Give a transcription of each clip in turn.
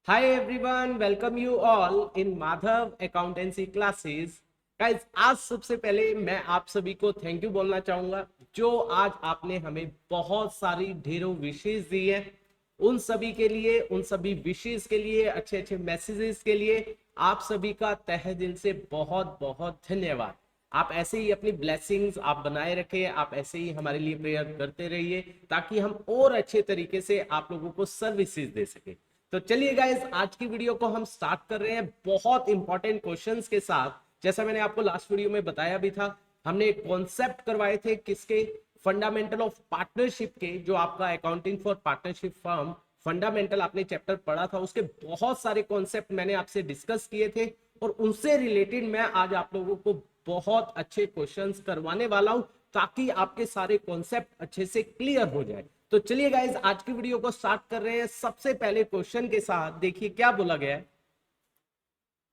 Hi everyone, welcome you all in Madhav Accountancy Classes. Guys, आज सबसे पहले मैं आप सभी को थैंक यू बोलना चाहूंगा जो आज आपने हमें बहुत सारी ढेरों विशेष दी है। उन सभी के लिए, उन सभी विशेष के लिए, अच्छे अच्छे मैसेजेस के लिए आप सभी का तहे दिल से बहुत बहुत धन्यवाद। आप ऐसे ही अपनी ब्लेसिंग्स आप बनाए रखें, आप ऐसे ही हमारे लिए प्रेयर करते रहिए ताकि हम और अच्छे तरीके से आप लोगों को सर्विसेज दे सके। तो चलिए गाइस, आज की वीडियो को हम स्टार्ट कर रहे हैं बहुत इंपॉर्टेंट क्वेश्चंस के साथ। जैसा मैंने आपको लास्ट वीडियो में बताया भी था, हमने एक कॉन्सेप्ट करवाए थे किसके, फंडामेंटल ऑफ पार्टनरशिप के, जो आपका accounting for partnership firm fundamental आपने चैप्टर पढ़ा था, उसके बहुत सारे कॉन्सेप्ट मैंने आपसे डिस्कस किए थे और उनसे रिलेटेड मैं आज आप लोगों को बहुत अच्छे क्वेश्चंस करवाने वाला हूं ताकि आपके सारे कॉन्सेप्ट अच्छे से क्लियर हो जाए। तो चलिए गाइज, आज की वीडियो को स्टार्ट कर रहे हैं सबसे पहले क्वेश्चन के साथ। देखिए क्या बोला गया है।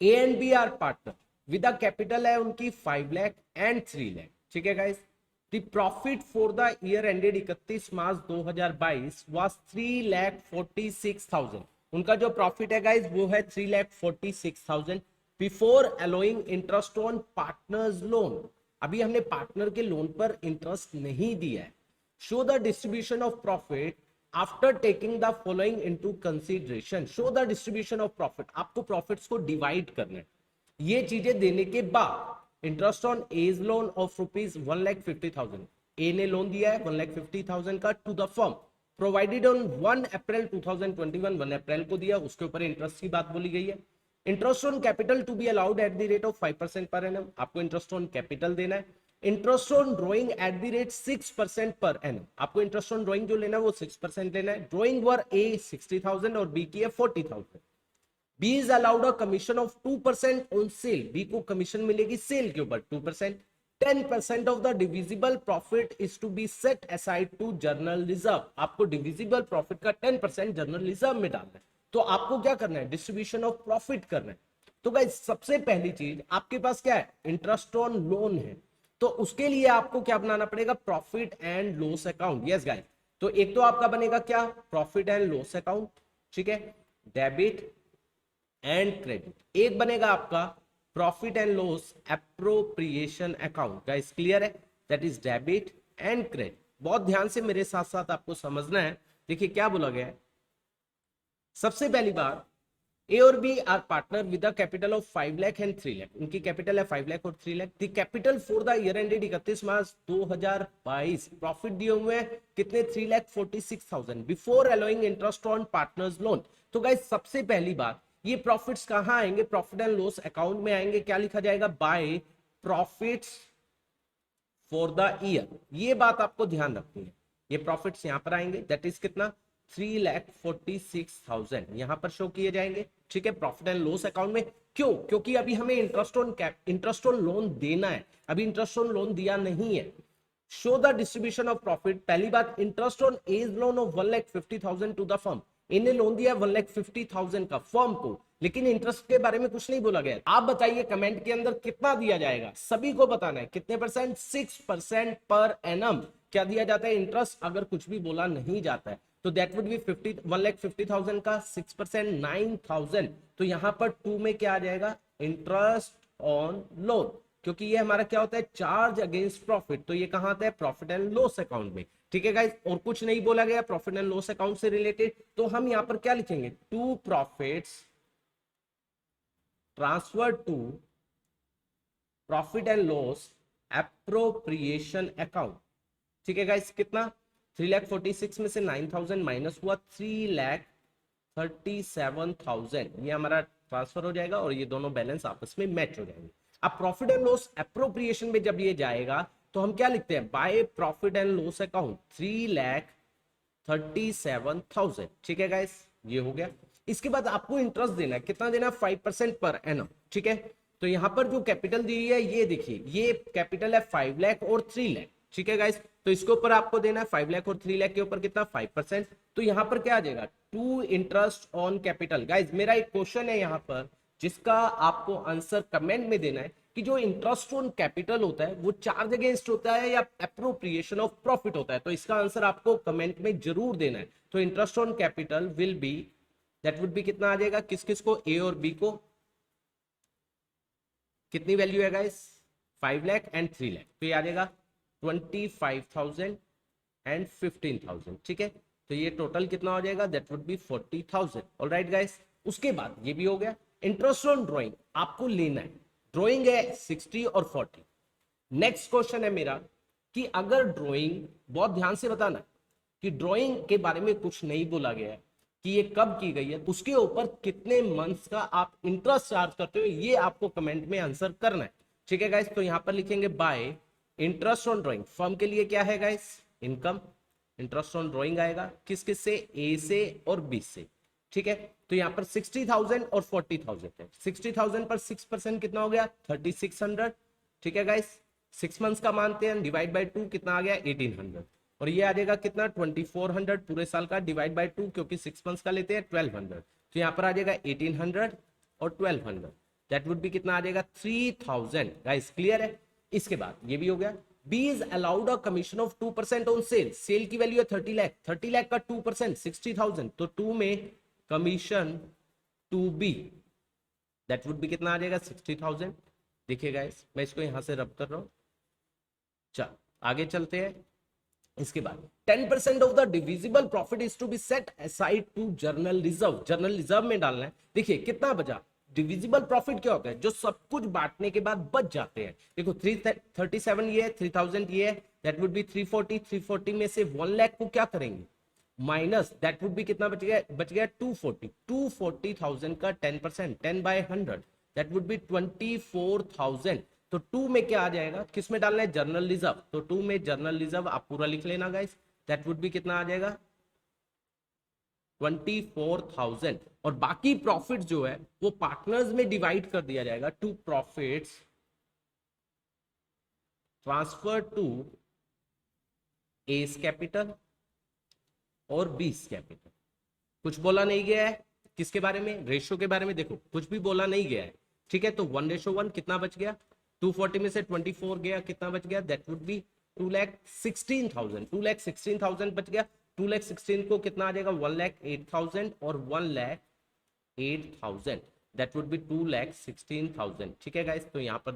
A and B are partner with a capital है उनकी 5 लाख एंड 3 लाख। ठीक है guys, the profit for the year ended 31 March 2022 was 3,46,000। उनका जो प्रॉफिट है गाइज वो है 3,46,000 before allowing interest on partners loan. अभी हमने पार्टनर के लोन पर इंटरेस्ट नहीं दिया है। Show the distribution of profit after taking the following into consideration. Show the distribution of profit. आपको प्रॉफिट्स को डिवाइड करना है। ये चीजें देने के बाद interest on A's loan of rupees 1,50,000। A ने लोन दिया है 1,50,000 का to the firm provided on 1 April 2021। 1 अप्रैल को दिया, उसके ऊपर इंटरेस्ट की बात बोली गई है। Interest on capital to be allowed at the rate of 5% per annum. आपको इंटरेस्ट ऑन कैपिटल देना है। Interest on drawing at the rate 6% per annum. आपको इंटरेस्ट ऑन ड्रॉइंग जो लेना है वो 6% लेना है। ड्रॉइंग वर ए 60,000 और बी की है 40,000। B is allowed a commission of 2% on sale. B को कमीशन मिलेगी सेल के ऊपर 2%। 10% of the divisible profit is to be set aside to journal reserve. आपको डिविजिबल प्रॉफिट का 10% जर्नल रिजर्व में डालना है। तो आपको क्या करना है, डिस्ट्रीब्यूशन ऑफ प्रॉफिट करना है। तो गाइस, सबसे पहली चीज आपके पास क्या है, इंटरेस्ट ऑन लोन है। तो उसके लिए आपको क्या बनाना पड़ेगा, profit and loss account. Yes guys, तो एक तो आपका बनेगा क्या, प्रॉफिट एंड लॉस अकाउंट। ठीक है, डेबिट एंड क्रेडिट। एक बनेगा आपका profit and loss appropriation account. Guys clear है, that is debit and credit. बहुत ध्यान से मेरे साथ साथ आपको समझना है। देखिए क्या बोला गया है। सबसे पहली बात, ए और B are partner with a capital of 5 lakh and 3 lakh. उनकी कैपिटल है 5 लाख और 3 lakh. The capital for the year ended 31 March 2022, profit दिए हुए हैं कितने, 3,46,000 before allowing interest on partners loan. तो गाइस, सबसे पहली बात, ये प्रॉफिट्स कहां आएंगे, प्रॉफिट एंड लॉस अकाउंट में आएंगे। क्या लिखा जाएगा, by profits for the year. ये बात आपको ध्यान रखनी है। ये प्रॉफिट्स यहां पर आएंगे, दैट इज कितना, 3,46,000 यहां पर शो किए जाएंगे। ठीक है, प्रॉफिट एंड लॉस अकाउंट में। क्यों, क्योंकि अभी हमें इंटरेस्ट ऑन लोन देना है, अभी इंटरेस्ट ऑन लोन दिया नहीं है। Show the distribution of profit. पहली बात, interest on A's loan of 1,50,000 to the firm. इन्हें लोन दिया 1,50,000 का फर्म को, लेकिन इंटरेस्ट के बारे में कुछ नहीं बोला गया। आप बताइए कमेंट के अंदर कितना दिया जाएगा, सभी को बताना है कितने परसेंट, 6% पर एनम क्या दिया जाता है इंटरेस्ट, अगर कुछ भी बोला नहीं जाता है तो दैट वुड बी 1,50,000 का 6% 9,000। तो यहां पर 2 में क्या आ जाएगा, इंटरेस्ट ऑन लोन, क्योंकि ये हमारा क्या होता है, चार्ज अगेंस्ट प्रॉफिट। तो ये कहां आता है, प्रॉफिट एंड लॉस अकाउंट में। ठीक है गाइस, और कुछ नहीं बोला गया प्रॉफिट एंड लॉस अकाउंट से रिलेटेड। तो हम यहां पर क्या लिखेंगे, to profits transfer to profit and loss appropriation account. ठीक है गाइस, कितना, 3,46,000 में से 9,000 माइनस हुआ 3,37,000। ये हमारा ट्रांसफर हो जाएगा और ये दोनों बैलेंस आपस में मैच हो जाएंगे। अब प्रॉफिट एंड लॉस एप्रोप्रिएशन में जब ये जाएगा तो हम क्या लिखते हैं, by profit and loss account 3,37,000। ठीक है गाइस, ये हो गया। इसके बाद आपको इंटरेस्ट देना है, कितना देना है, 5% पर एनम। ठीक है, तो यहां पर जो कैपिटल दी है ये देखिए, ये कैपिटल है 5 लाख और 3 लाख। ठीक है गाइस, तो इसके ऊपर आपको देना है 5 लाख और 3 लाख के ऊपर कितना, 5%। तो यहां पर क्या आ जाएगा, to interest on capital. Guys मेरा एक क्वेश्चन है यहां पर जिसका आपको आंसर कमेंट में देना है कि जो इंटरेस्ट ऑन कैपिटल होता है वो चार्ज अगेंस्ट होता है या एप्रोप्रिएशन ऑफ प्रॉफिट होता है। तो इसका आंसर आपको कमेंट में जरूर देना है। तो interest on capital will be that would be कितना आ जाएगा, किस किस को, ए और बी को, कितनी वैल्यू है गाइस, 5 लाख एंड 3 लाख, तो ये आ जाएगा 25,000 एंड 15,000, ठीक है। तो ये टोटल कितना हो जाएगा, that would B 40,000। Alright guys, उसके बाद ये भी हो गया। इंटरेस्ट ऑन ड्राइंग आपको लेना है, ड्राइंग है 60 और 40। नेक्स्ट क्वेश्चन है मेरा कि अगर ड्राइंग, बहुत ध्यान से बताना कि ड्राइंग के बारे में कुछ नहीं बोला गया है कि ये कब की गई है, उसके ऊपर कितने मंथ्स का आप इंटरेस्ट चार्ज करते हो, ये आपको कमेंट में आंसर करना है, ठीक है गाइस। तो यहां पर लिखेंगे bye interest on drawing, firm के लिए क्या है guys, income. Interest on drawing आएगा किस किस से, ए से और बी से, ठीक है। तो यहाँ पर 60,000 और 40,000 है। 60,000 पर 6% कितना हो गया, 3600, ठीक है गाइस। 6 मंथ्स का मानते हैं, डिवाइड बाय 2 कितना आ गया, 1800। और ये आ जाएगा कितना, 2400 पूरे साल का, डिवाइड बाय 2 क्योंकि 6 मंथ्स का लेते हैं 1200। तो यहाँ पर आ जाएगा 1800 और 1200, दैट वुड बी कितना आ जाएगा, 3000। गाइस क्लियर है। इसके बाद ये भी हो गया। B is allowed a commission of 2% on sale, sale की वैल्यू है 30 लाख, 30 लाख का 2% 60,000, तो 2 में commission to be, that would be कितना आ जाएगा, 60,000। देखिए गाइस, मैं इसको यहां से रब कर रहा हूं। चल आगे चलते हैं। इसके बाद 10% of the divisible profit is to be set aside to journal reserve, journal reserve में डालना है। देखिए कितना बचा, डिविजिबल प्रॉफिट क्या होता है, जो सब कुछ बांटने के बाद बच जाते हैं। देखो 337 ये है, 3000 ये है, दैट वुड बी 340, 340 में से 1 लाख को क्या करेंगे, माइनस, दैट वुड बी कितना बच गया, 240, 240,000 का 10%, 10 बाय 100, दैट वुड बी 24,000। तो 2 में क्या आ जाएगा, किस में डालना है, जर्नल रिजर्व। तो 2 में जर्नल रिजर्व आप पूरा लिख लेना गाइस, दैट वुड बी कितना आ जाएगा, 24,000। और बाकी प्रॉफिट जो है वो पार्टनर्स में डिवाइड कर दिया जाएगा, to profits transfer to A's capital और बीस कैपिटल। कुछ बोला नहीं गया है किसके बारे में, रेशो के बारे में, देखो कुछ भी बोला नहीं गया है, ठीक है। तो 1:1 कितना बच गया, 240 में से 24 गया, कितना बच गया, दैट वुड बी 2,16,000, 2,16,000 बच गया। 2,16,000 को कितना आ जाएगा, 1,08,000 और 1,08,000, दैट वुड बी 2,16,000, ठीक है गाइस। तो यहाँ पर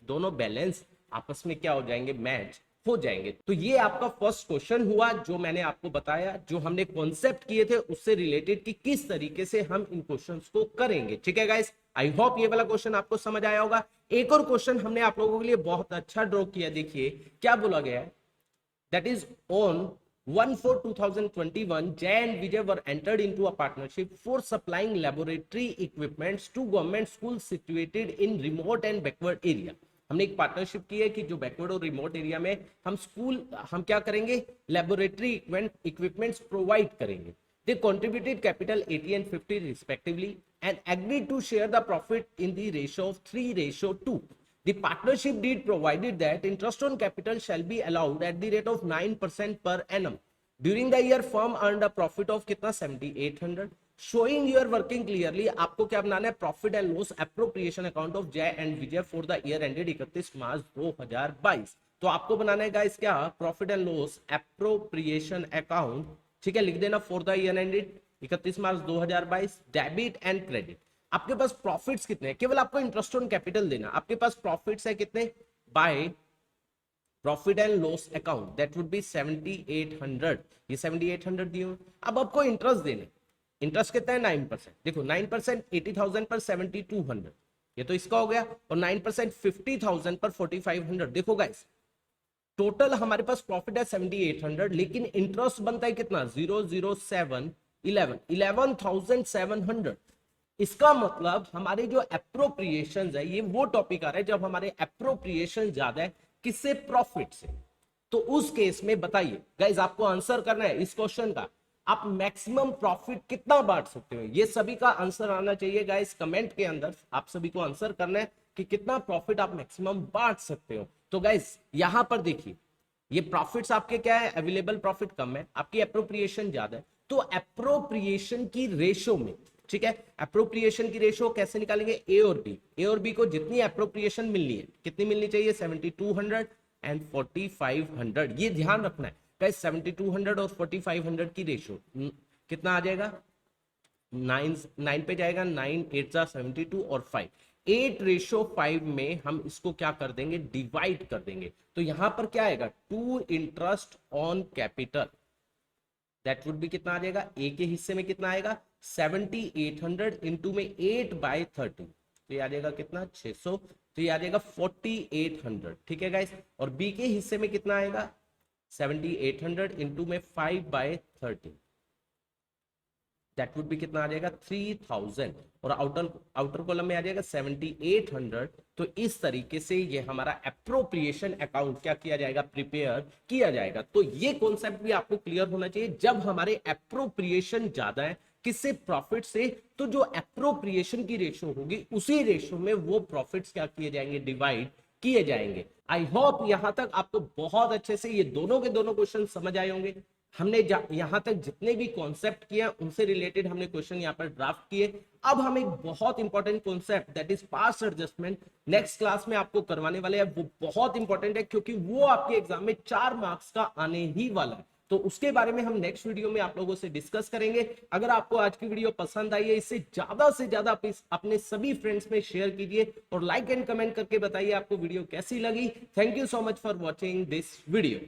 दोनों बैलेंस आपस में क्या हो जाएंगे, मैच हो जाएंगे। तो ये आपका फर्स्ट क्वेश्चन हुआ जो मैंने आपको बताया, जो हमने कॉन्सेप्ट किए थे उससे रिलेटेड कि किस तरीके से हम इन क्वेश्चंस को करेंगे, ठीक है गाइस। आई होप ये वाला क्वेश्चन आपको समझ आया होगा। एक और क्वेश्चन हमने आप लोगों के लिए बहुत अच्छा ड्रॉ किया, देखिए क्या बोला गया है, that is on 1/4/2021 Jay and Vijay were entered into a partnership for supplying laboratory equipments to government schools situated in remote and backward area। हमने एक पार्टनरशिप की है कि जो बैकवर्ड और रिमोट एरिया में हम क्या करेंगे, लेबोरेटरी इक्विपमेंट्स प्रोवाइड करेंगे। दे contributed capital 80 and 50 respectively and agreed to share the profit in the ratio of 3:2। The partnership deed provided that interest on capital shall be allowed at the rate of 9% per annum. During the year, firm earned a profit of कितना 7,800। Showing your working clearly, आपको क्या बनाना है, profit and loss appropriation account of Jay and Vijay for the year ended 31 March 2022। तो आपको बनाना है guys क्या, profit and loss appropriation account, ठीक है, लिख देना for the year ended 31 March 2022, debit and credit. आपके पास प्रॉफिट्स कितने हैं, केवल आपको इंटरेस्ट ऑन कैपिटल देना। आपके पास प्रॉफिट्स है कितने, by profit and loss account, that would B 7,800, ये 7,800 दिए। अब आपको इंटरेस्ट देने, इंटरेस्ट कितना है 9%। देखो 9% 80,000 पर 7,200, ये तो इसका हो गया, और 9% 50,000 पर 4,500। देखो गाइस टोटल हमारे पास प्रॉफिट है 7,800, लेकिन इंटरेस्ट बनता है कितना, 11,700। इसका मतलब हमारे जो एप्रोप्रिएशन है, ये वो टॉपिक आ रहा है जब हमारे एप्रोप्रिएशन ज्यादा है किससे, प्रॉफिट से। तो उस केस में बताइए गाइज, आपको आंसर करना है इस क्वेश्चन का, आप मैक्सिमम प्रॉफिट कितना बांट सकते हो, ये सभी का आंसर आना चाहिए गाइज कमेंट के अंदर। आप सभी को आंसर करना है कि कितना प्रॉफिट आप मैक्सिमम बांट सकते हो। तो गाइज यहां पर देखिए, ये प्रॉफिट्स आपके क्या है, अवेलेबल प्रॉफिट कम है, आपकी एप्रोप्रिएशन ज्यादा है। तो एप्रोप्रिएशन की रेशो में, ठीक है, एप्रोप्रिएशन की रेशो कैसे निकालेंगे, ए और बी। ए और बी को जितनी एप्रोप्रिएशन मिलनी है, कितनी मिलनी चाहिए, 7,200 एंड 4,500। ये ध्यान रखना है गाइस, 7,200 और 4,500 की रेशो कितना आ जाएगा, 9 पे जाएगा, 9 8 जा 72 और 5 8:5 में हम इसको क्या कर देंगे, डिवाइड कर देंगे। तो यहां पर क्या आएगा, to interest on capital, that would be कितना आ जाएगा, ए के हिस्से में कितना आएगा 7800 इंटू में 8/30, तो ये आ जाएगा कितना 600, तो ये आ जाएगा 4800, ठीक है गाइस। और बी के हिस्से में कितना आएगा 7800 इंटू में 5/30, दैट वुड बी कितना आ जाएगा 3000, और आउटर कॉलम में आ जाएगा 7800। तो इस तरीके से ये हमारा अप्रोप्रिएशन अकाउंट क्या किया जाएगा, प्रिपेयर किया जाएगा। तो ये कॉन्सेप्ट भी आपको क्लियर होना चाहिए, जब हमारे अप्रोप्रिएशन ज्यादा है किससे, प्रॉफिट से, तो जो अप्रोप्रिएशन की रेशो होगी उसी रेशो में वो प्रॉफिट्स क्या किए जाएंगे, डिवाइड किए जाएंगे। आई होप यहां तक आपको बहुत अच्छे से ये दोनों के दोनों क्वेश्चन समझ आए होंगे। हमने यहां तक जितने भी कॉन्सेप्ट किया उनसे रिलेटेड हमने क्वेश्चन यहां पर ड्राफ्ट किए। अब हम एक बहुत important concept that is pass adjustment next class में आपको करवाने वाले हैं। वो बहुत इंपॉर्टेंट है क्योंकि वो आपके एग्जाम में 4 मार्क्स का आने ही वाला है। तो उसके बारे में हम नेक्स्ट वीडियो में आप लोगों से डिस्कस करेंगे। अगर आपको आज की वीडियो पसंद आई है, इससे ज्यादा अपने सभी फ्रेंड्स में शेयर कीजिए और लाइक एंड कमेंट करके बताइए आपको वीडियो कैसी लगी। Thank you so much for watching this video.